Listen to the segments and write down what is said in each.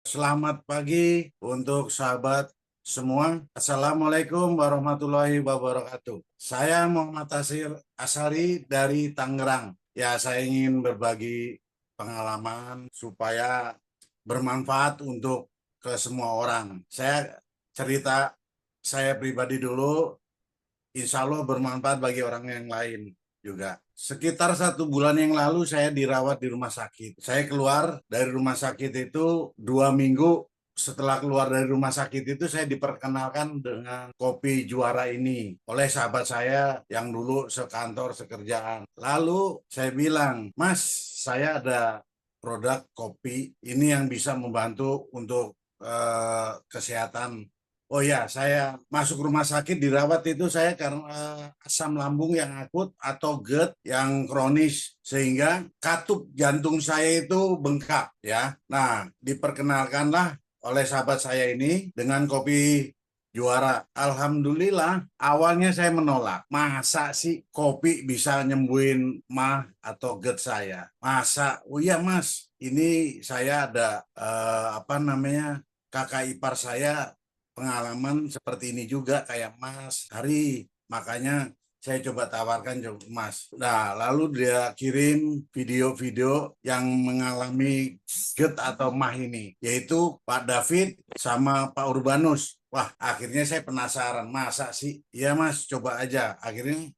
Selamat pagi untuk sahabat semua. Assalamualaikum warahmatullahi wabarakatuh. Saya Muhammad Tasir Asari dari Tangerang. Ya, saya ingin berbagi pengalaman supaya bermanfaat untuk ke semua orang. Saya cerita saya pribadi dulu, insya Allah bermanfaat bagi orang yang lain juga. Sekitar 1 bulan yang lalu saya dirawat di rumah sakit. Saya keluar dari rumah sakit itu 2 minggu. Setelah keluar dari rumah sakit itu saya diperkenalkan dengan kopi juara ini oleh sahabat saya yang dulu sekantor sekerjaan. Lalu saya bilang, Mas, saya ada produk kopi ini yang bisa membantu untuk kesehatan. Oh ya, saya masuk rumah sakit dirawat itu saya karena asam lambung yang akut atau GERD yang kronis sehingga katup jantung saya itu bengkak ya. Nah, diperkenalkanlah oleh sahabat saya ini dengan kopi juara. Alhamdulillah, awalnya saya menolak. Masa sih kopi bisa nyembuhin mah atau GERD saya? Masa? Oh iya, Mas. Ini saya ada apa namanya? Kakak ipar saya pengalaman seperti ini juga kayak Mas Hari. Makanya saya coba tawarkan ke Mas. Nah, lalu dia kirim video-video yang mengalami GERD atau MAH ini, yaitu Pak David sama Pak Urbanus. Wah, akhirnya saya penasaran, masa sih? Iya Mas, coba aja. Akhirnya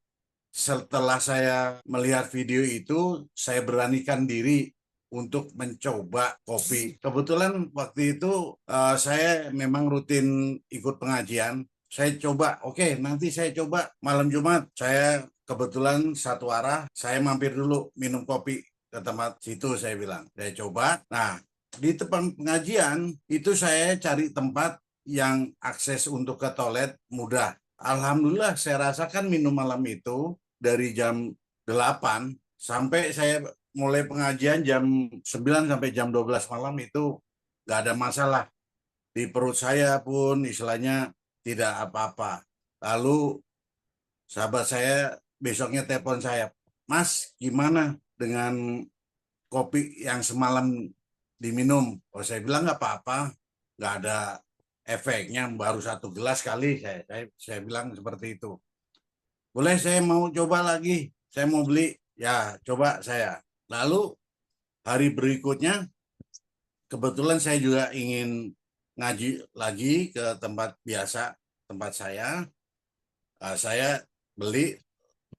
setelah saya melihat video itu, saya beranikan diri untuk mencoba kopi. Kebetulan waktu itu saya memang rutin ikut pengajian. Saya coba, oke, nanti saya coba malam Jumat. Saya kebetulan satu arah, saya mampir dulu minum kopi ke tempat situ, saya bilang. Saya coba. Nah, di tempat pengajian itu saya cari tempat yang akses untuk ke toilet mudah. Alhamdulillah saya rasakan minum malam itu dari jam 8 sampai saya mulai pengajian jam 9 sampai jam 12 malam itu nggak ada masalah. Di perut saya pun istilahnya tidak apa-apa. Lalu sahabat saya besoknya telepon saya, Mas gimana dengan kopi yang semalam diminum? Oh saya bilang nggak apa-apa, nggak ada efeknya, baru 1 gelas kali, saya bilang seperti itu. Boleh saya mau coba lagi, saya mau beli, ya coba saya. Lalu hari berikutnya, kebetulan saya juga ingin ngaji lagi ke tempat biasa, tempat saya. Saya beli,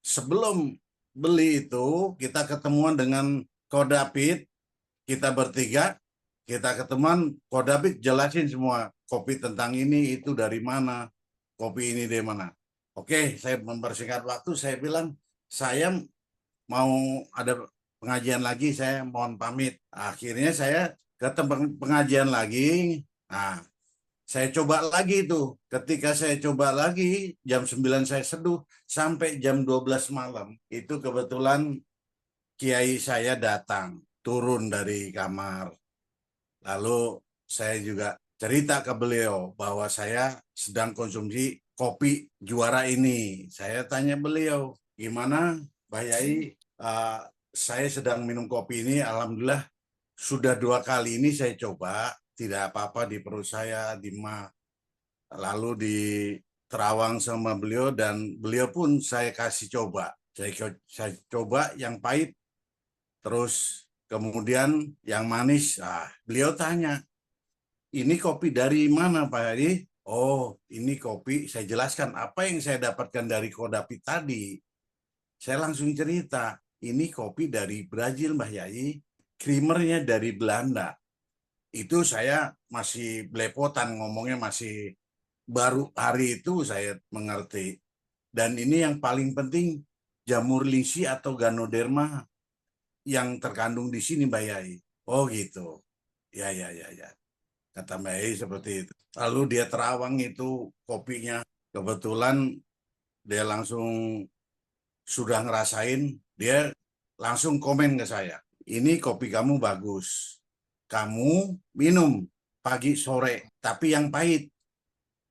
sebelum beli itu kita ketemuan dengan Kodapit, kita bertiga, kita ketemuan, Kodapit jelasin semua, kopi tentang ini, itu dari mana, kopi ini dari mana. Oke, saya mempersingkat waktu, saya bilang, saya mau ada pengajian lagi, saya mohon pamit. Akhirnya saya ke tempat pengajian lagi. Nah, saya coba lagi itu. Ketika saya coba lagi, jam 9 saya seduh, sampai jam 12 malam. Itu kebetulan kiai saya datang, turun dari kamar. Lalu saya juga cerita ke beliau bahwa saya sedang konsumsi kopi juara ini. Saya tanya beliau, gimana Pak Yai, saya sedang minum kopi ini, alhamdulillah sudah 2 kali ini saya coba, tidak apa-apa di perut saya, di mah. Lalu di terawang sama beliau dan beliau pun saya kasih coba. Saya coba yang pahit, terus kemudian yang manis. Beliau tanya, ini kopi dari mana Pak Hadi? Oh, ini kopi, saya jelaskan apa yang saya dapatkan dari Kodapi tadi. Saya langsung cerita, ini kopi dari Brazil Mbah Yai, creamernya dari Belanda. Itu saya masih belepotan ngomongnya, masih baru hari itu saya mengerti. Dan ini yang paling penting, jamur lisi atau Ganoderma yang terkandung di sini Mbak Yai. Oh gitu. Ya, ya, ya, ya. Kata Mbak Yai seperti itu. Lalu dia terawang itu kopinya. Kebetulan dia langsung sudah ngerasain, dia langsung komen ke saya. Ini kopi kamu bagus. Kamu minum pagi sore, tapi yang pahit.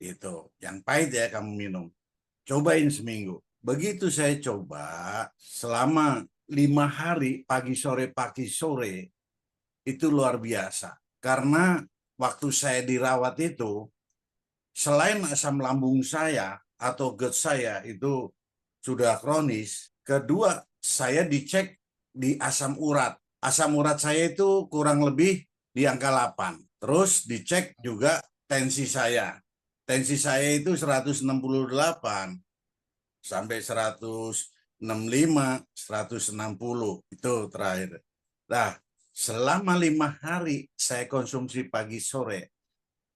Itu, yang pahit ya kamu minum. Cobain seminggu. Begitu saya coba selama 5 hari pagi sore itu luar biasa. Karena waktu saya dirawat itu, selain asam lambung saya atau GERD saya itu sudah kronis, kedua saya dicek di asam urat. Asam urat saya itu kurang lebih di angka 8. Terus dicek juga tensi saya. Tensi saya itu 168 sampai 165, 160 itu terakhir. Nah, selama 5 hari saya konsumsi pagi sore,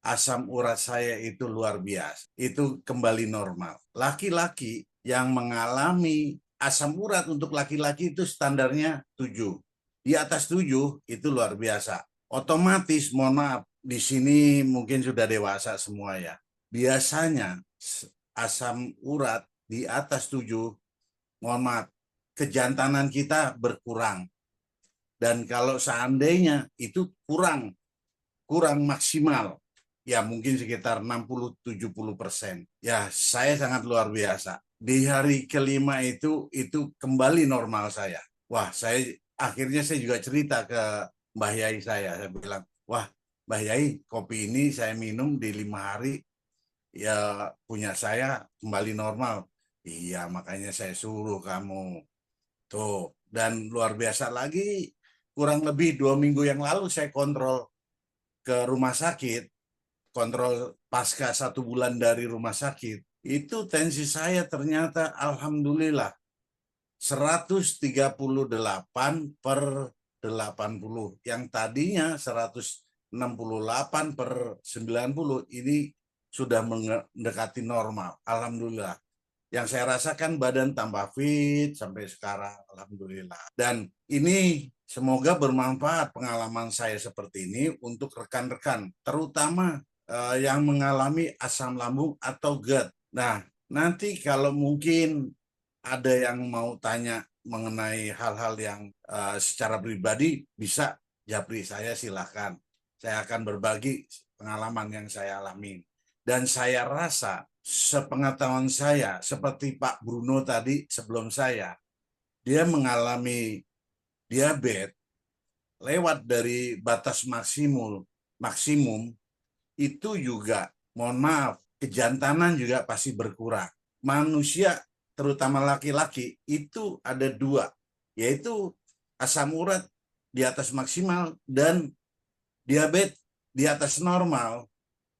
asam urat saya itu luar biasa. Itu kembali normal. Laki-laki yang mengalami asam urat untuk laki-laki itu standarnya 7. Di atas 7 itu luar biasa. Otomatis, mohon maaf, di sini mungkin sudah dewasa semua ya. Biasanya asam urat di atas 7, mohon maaf, kejantanan kita berkurang. Dan kalau seandainya itu kurang maksimal, ya mungkin sekitar 60-70%. Ya, saya sangat luar biasa. Di hari kelima itu kembali normal saya. Wah, akhirnya saya juga cerita ke Mbah Yai saya. Saya bilang, wah Mbah Yai, kopi ini saya minum di 5 hari, ya punya saya kembali normal. Iya, makanya saya suruh kamu. Tuh, dan luar biasa lagi, kurang lebih 2 minggu yang lalu saya kontrol ke rumah sakit, kontrol pasca 1 bulan dari rumah sakit, itu tensi saya ternyata alhamdulillah 138/80, yang tadinya 168/90, ini sudah mendekati normal, alhamdulillah. Yang saya rasakan badan tambah fit sampai sekarang, alhamdulillah. Dan ini semoga bermanfaat pengalaman saya seperti ini untuk rekan-rekan, terutama yang mengalami asam lambung atau GERD. Nah, nanti kalau mungkin ada yang mau tanya mengenai hal-hal yang secara pribadi, bisa japri saya, silahkan. Saya akan berbagi pengalaman yang saya alami. Dan saya rasa, sepengetahuan saya, seperti Pak Bruno tadi sebelum saya, dia mengalami diabetes lewat dari batas maksimum itu juga, mohon maaf, kejantanan juga pasti berkurang. Manusia, terutama laki-laki, itu ada 2, yaitu asam urat di atas maksimal dan diabetes di atas normal.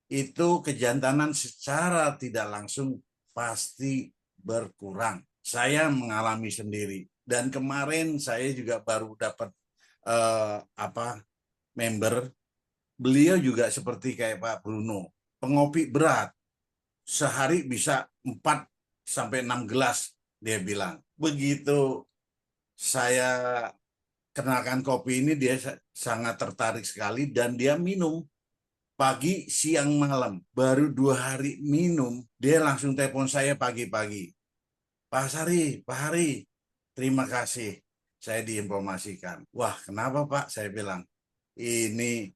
Itu kejantanan secara tidak langsung pasti berkurang. Saya mengalami sendiri, dan kemarin saya juga baru dapat member. Beliau juga seperti kayak Pak Bruno, pengopi berat, sehari bisa 4 sampai 6 gelas, dia bilang. Begitu saya kenalkan kopi ini, dia sangat tertarik sekali, dan dia minum pagi, siang, malam. Baru 2 hari minum, dia langsung telepon saya pagi-pagi. Pak Sari, Pak Hari, terima kasih. Saya diinformasikan. Wah, kenapa Pak? Saya bilang, ini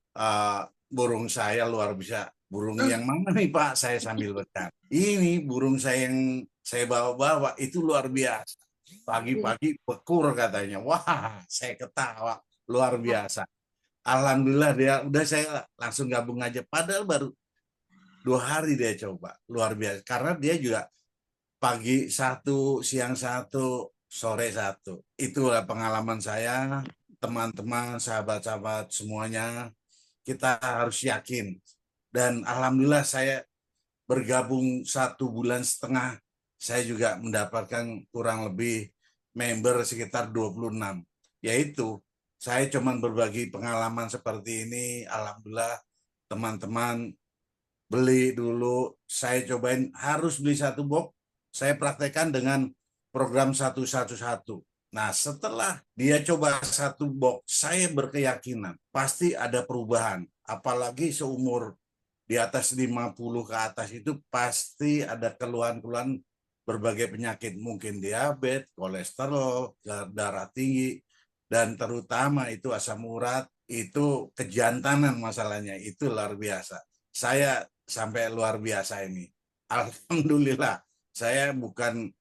burung saya luar biasa. Burung yang mana nih Pak? Saya sambil bertanya. Ini burung saya yang saya bawa-bawa itu luar biasa. Pagi-pagi bekur katanya. Wah, saya ketawa. Luar biasa. Alhamdulillah, dia udah, saya langsung gabung aja. Padahal baru 2 hari dia coba. Luar biasa. Karena dia juga pagi 1, siang 1, sore 1. Itulah pengalaman saya, teman-teman, sahabat-sahabat semuanya. Kita harus yakin. Dan alhamdulillah saya bergabung 1,5 bulan, saya juga mendapatkan kurang lebih member sekitar 26. Yaitu, saya cuma berbagi pengalaman seperti ini. Alhamdulillah, teman-teman beli dulu, saya cobain, harus beli 1 box, saya praktekkan dengan program 111. Nah, setelah dia coba 1 box, saya berkeyakinan pasti ada perubahan. Apalagi seumur di atas 50 ke atas itu pasti ada keluhan-keluhan berbagai penyakit, mungkin diabetes, kolesterol, darah tinggi, dan terutama itu asam urat, itu kejantanan masalahnya, itu luar biasa. Saya sampai luar biasa ini. Alhamdulillah, saya bukan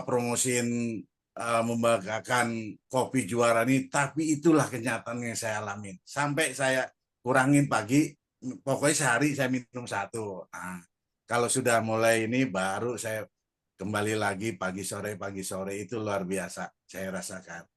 promosiin membanggakan kopi juara ini, tapi itulah kenyataan yang saya alami. Sampai saya kurangin pagi, pokoknya sehari saya minum satu. Nah, kalau sudah mulai ini baru saya kembali lagi pagi sore itu luar biasa saya rasakan.